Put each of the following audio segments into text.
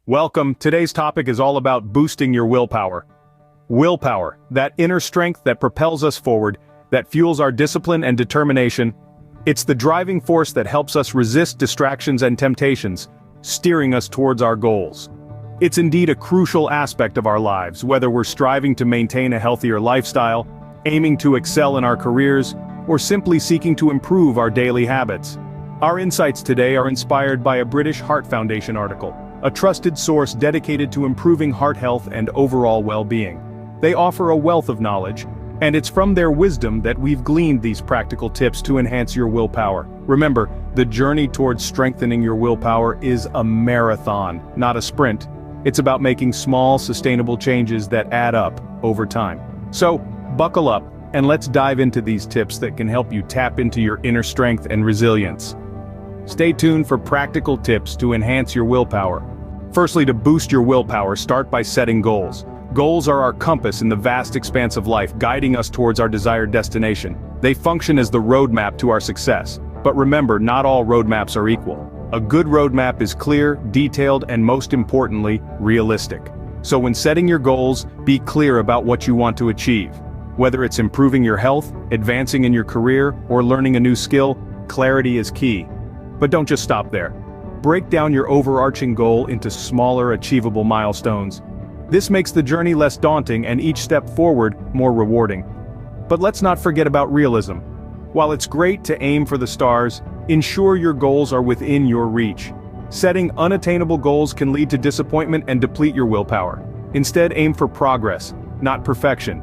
Welcome. Today's topic is all about boosting your willpower. Willpower, that inner strength that propels us forward, that fuels our discipline and determination. It's the driving force that helps us resist distractions and temptations, steering us towards our goals. It's indeed a crucial aspect of our lives, whether we're striving to maintain a healthier lifestyle, aiming to excel in our careers, or simply seeking to improve our daily habits. Our insights today are inspired by a British Heart Foundation article, a trusted source dedicated to improving heart health and overall well-being. They offer a wealth of knowledge, and it's from their wisdom that we've gleaned these practical tips to enhance your willpower. Remember, the journey towards strengthening your willpower is a marathon, not a sprint. It's about making small, sustainable changes that add up over time. So, buckle up, and let's dive into these tips that can help you tap into your inner strength and resilience. Stay tuned for practical tips to enhance your willpower. Firstly, to boost your willpower, start by setting goals. Goals are our compass in the vast expanse of life, guiding us towards our desired destination. They function as the roadmap to our success. But remember, not all roadmaps are equal. A good roadmap is clear, detailed, and most importantly, realistic. So when setting your goals, be clear about what you want to achieve. Whether it's improving your health, advancing in your career, or learning a new skill, clarity is key. But don't just stop there. Break down your overarching goal into smaller, achievable milestones. This makes the journey less daunting and each step forward more rewarding. But let's not forget about realism. While it's great to aim for the stars, ensure your goals are within your reach. Setting unattainable goals can lead to disappointment and deplete your willpower. Instead, aim for progress, not perfection.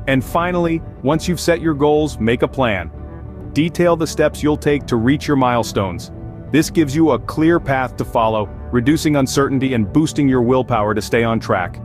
And finally, once you've set your goals, make a plan. Detail the steps you'll take to reach your milestones. This gives you a clear path to follow, reducing uncertainty and boosting your willpower to stay on track.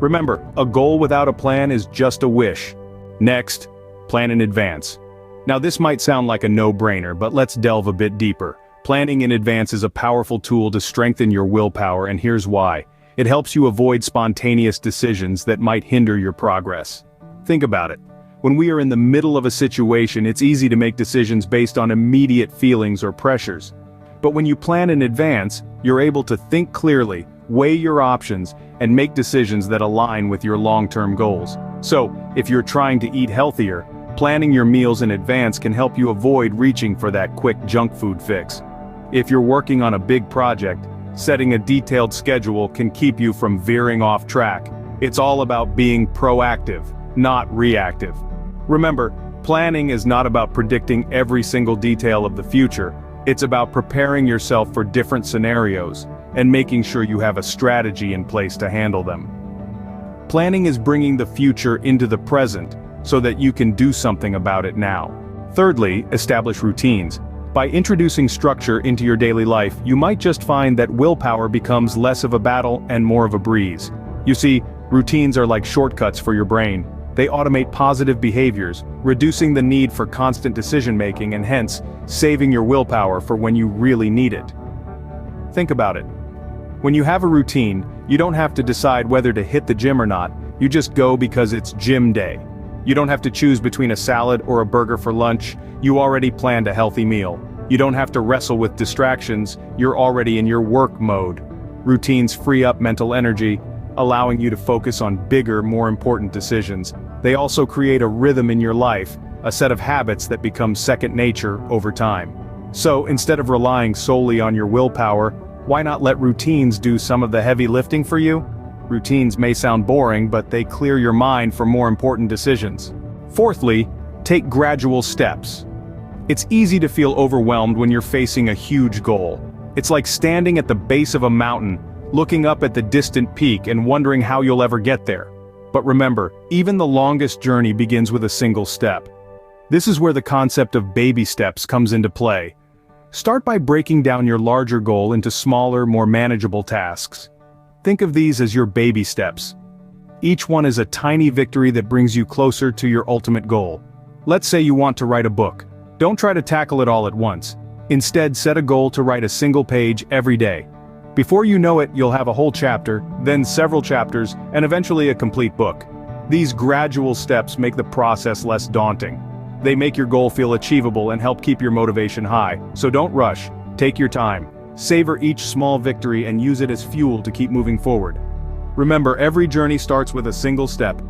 Remember, a goal without a plan is just a wish. Next, plan in advance. Now this might sound like a no-brainer, but let's delve a bit deeper. Planning in advance is a powerful tool to strengthen your willpower, and here's why. It helps you avoid spontaneous decisions that might hinder your progress. Think about it. When we are in the middle of a situation, it's easy to make decisions based on immediate feelings or pressures. But when you plan in advance, you're able to think clearly, weigh your options, and make decisions that align with your long-term goals. So, if you're trying to eat healthier, planning your meals in advance can help you avoid reaching for that quick junk food fix. If you're working on a big project, setting a detailed schedule can keep you from veering off track. It's all about being proactive, not reactive. Remember, planning is not about predicting every single detail of the future. It's about preparing yourself for different scenarios and making sure you have a strategy in place to handle them. Planning is bringing the future into the present so that you can do something about it now. Thirdly, establish routines. By introducing structure into your daily life, you might just find that willpower becomes less of a battle and more of a breeze. You see, routines are like shortcuts for your brain. They automate positive behaviors, reducing the need for constant decision-making and hence, saving your willpower for when you really need it. Think about it. When you have a routine, you don't have to decide whether to hit the gym or not, you just go because it's gym day. You don't have to choose between a salad or a burger for lunch, you already planned a healthy meal. You don't have to wrestle with distractions, you're already in your work mode. Routines free up mental energy, allowing you to focus on bigger, more important decisions. They also create a rhythm in your life, a set of habits that become second nature over time. So, instead of relying solely on your willpower, why not let routines do some of the heavy lifting for you? Routines may sound boring, but they clear your mind for more important decisions. Fourthly, take gradual steps. It's easy to feel overwhelmed when you're facing a huge goal. It's like standing at the base of a mountain, looking up at the distant peak and wondering how you'll ever get there. But remember, even the longest journey begins with a single step. This is where the concept of baby steps comes into play. Start by breaking down your larger goal into smaller, more manageable tasks. Think of these as your baby steps. Each one is a tiny victory that brings you closer to your ultimate goal. Let's say you want to write a book. Don't try to tackle it all at once. Instead, set a goal to write a single page every day. Before you know it, you'll have a whole chapter, then several chapters, and eventually a complete book. These gradual steps make the process less daunting. They make your goal feel achievable and help keep your motivation high, so don't rush, take your time. Savor each small victory and use it as fuel to keep moving forward. Remember, every journey starts with a single step.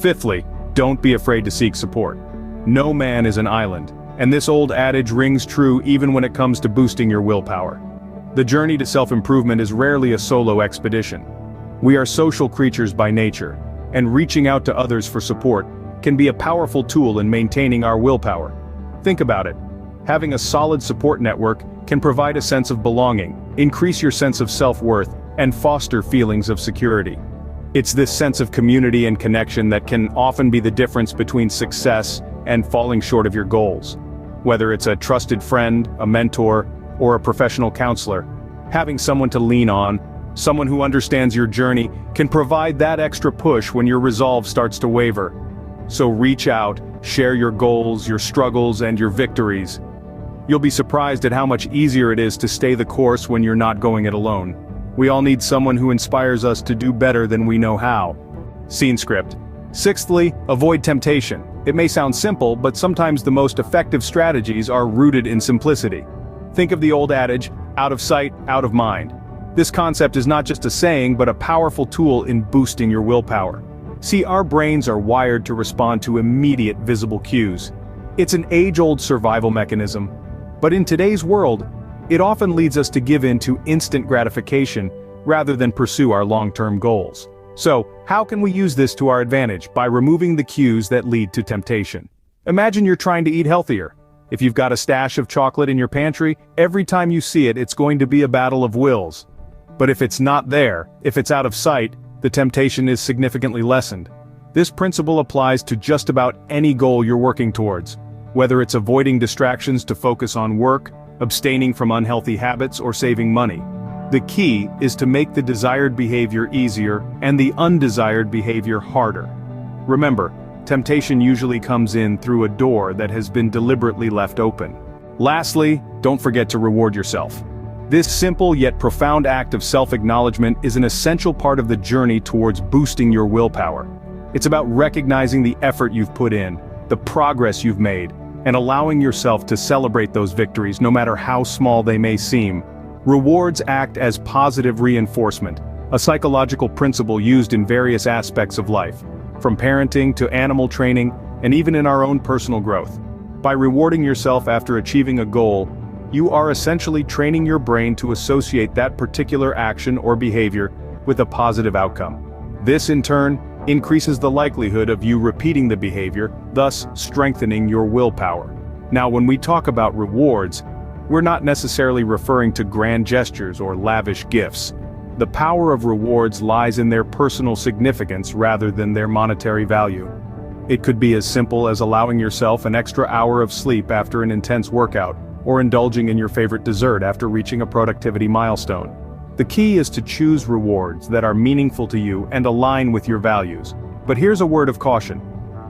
Fifthly, don't be afraid to seek support. No man is an island, and this old adage rings true even when it comes to boosting your willpower. The journey to self-improvement is rarely a solo expedition. We are social creatures by nature, and reaching out to others for support can be a powerful tool in maintaining our willpower. Think about it. Having a solid support network can provide a sense of belonging, increase your sense of self-worth, and foster feelings of security. It's this sense of community and connection that can often be the difference between success and falling short of your goals. Whether it's a trusted friend, a mentor, or a professional counselor, having someone to lean on, someone who understands your journey, can provide that extra push when your resolve starts to waver. So reach out, share your goals, your struggles, and your victories. You'll be surprised at how much easier it is to stay the course when you're not going it alone. We all need someone who inspires us to do better than we know how. Scene script. Sixthly, avoid temptation. It may sound simple, but sometimes the most effective strategies are rooted in simplicity. Think of the old adage, out of sight, out of mind. This concept is not just a saying, but a powerful tool in boosting your willpower. See, our brains are wired to respond to immediate visible cues. It's an age-old survival mechanism. But in today's world, it often leads us to give in to instant gratification rather than pursue our long-term goals. So, how can we use this to our advantage? By removing the cues that lead to temptation. Imagine you're trying to eat healthier. If you've got a stash of chocolate in your pantry, every time you see it, it's going to be a battle of wills. But if it's not there, if it's out of sight, the temptation is significantly lessened. This principle applies to just about any goal you're working towards. Whether it's avoiding distractions to focus on work, abstaining from unhealthy habits, or saving money. The key is to make the desired behavior easier and the undesired behavior harder. Remember, temptation usually comes in through a door that has been deliberately left open. Lastly, don't forget to reward yourself. This simple yet profound act of self-acknowledgement is an essential part of the journey towards boosting your willpower. It's about recognizing the effort you've put in, the progress you've made, and allowing yourself to celebrate those victories no matter how small they may seem. Rewards act as positive reinforcement, a psychological principle used in various aspects of life, from parenting to animal training, and even in our own personal growth. By rewarding yourself after achieving a goal, you are essentially training your brain to associate that particular action or behavior with a positive outcome. This, in turn, increases the likelihood of you repeating the behavior, thus strengthening your willpower. Now, when we talk about rewards, we're not necessarily referring to grand gestures or lavish gifts. The power of rewards lies in their personal significance rather than their monetary value. It could be as simple as allowing yourself an extra hour of sleep after an intense workout, or indulging in your favorite dessert after reaching a productivity milestone. The key is to choose rewards that are meaningful to you and align with your values. But here's a word of caution.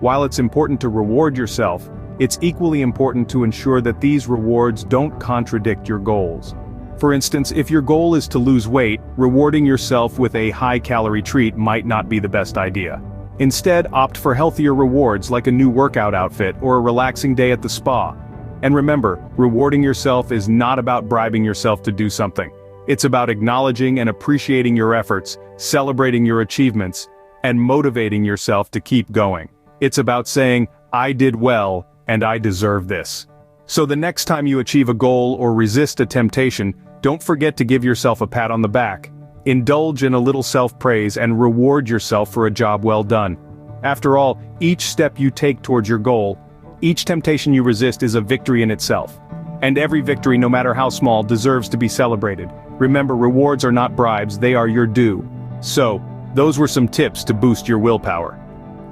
While it's important to reward yourself, it's equally important to ensure that these rewards don't contradict your goals. For instance, if your goal is to lose weight, rewarding yourself with a high-calorie treat might not be the best idea. Instead, opt for healthier rewards like a new workout outfit or a relaxing day at the spa. And remember, rewarding yourself is not about bribing yourself to do something. It's about acknowledging and appreciating your efforts, celebrating your achievements, and motivating yourself to keep going. It's about saying, I did well, and I deserve this. So the next time you achieve a goal or resist a temptation, don't forget to give yourself a pat on the back. Indulge in a little self-praise and reward yourself for a job well done. After all, each step you take towards your goal, each temptation you resist is a victory in itself. And every victory, no matter how small, deserves to be celebrated. Remember, rewards are not bribes, they are your due. So, those were some tips to boost your willpower.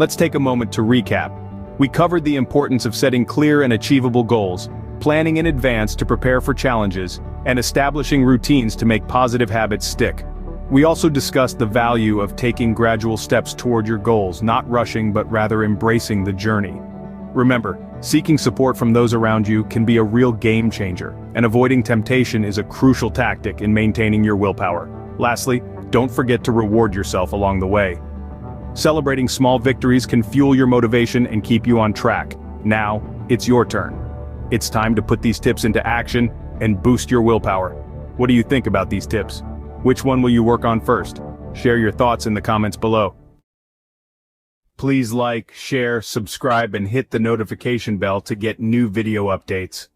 Let's take a moment to recap. We covered the importance of setting clear and achievable goals, planning in advance to prepare for challenges, and establishing routines to make positive habits stick. We also discussed the value of taking gradual steps toward your goals, not rushing but rather embracing the journey. Remember, seeking support from those around you can be a real game changer, and avoiding temptation is a crucial tactic in maintaining your willpower. Lastly, don't forget to reward yourself along the way. Celebrating small victories can fuel your motivation and keep you on track. Now, it's your turn. It's time to put these tips into action and boost your willpower. What do you think about these tips? Which one will you work on first? Share your thoughts in the comments below. Please like, share, subscribe, and hit the notification bell to get new video updates.